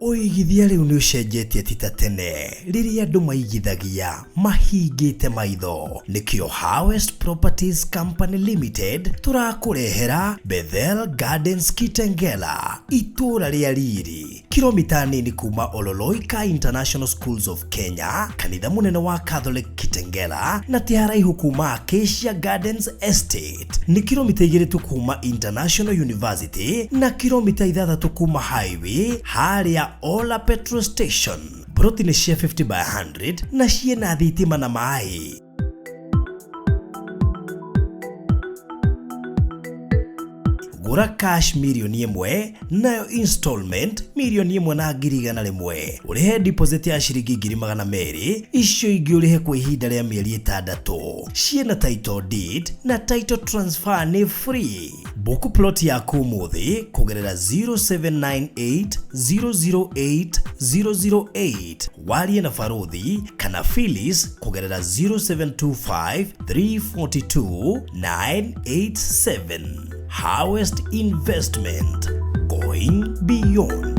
Oigithia riu ni ucenjetie tita tene riria andu maigithagia mahingite maitho. Nikio Harvest Properties Company Limited turakurehera Bethel Gardens Kitengela, itura ria riri kilomita nini kuma Ololoika International Schools of Kenya, kanitha munene wa Catholic Kitengela, na tiharaihu kuma Acacia Gardens Estate. Ni kilomita 2 tu kuma International University na kilomita 6 kuma highway haria Ola Petrol Station. Broti ni cia 50 by 100 na ciena thitima na mai. Gura cash milioni 1 nayo installment milioni 1,100,000. Urihe deposit ya shilingi 200,000, icio ingi urihe kwa ihinda ria mieri 6. Ciena title deed na title transfer ni free. Book plot yaku muthi kugerera 0798008008 warie na Faruthi kana Phyllis kugerera 0725342987. Harvest Investment, going beyond.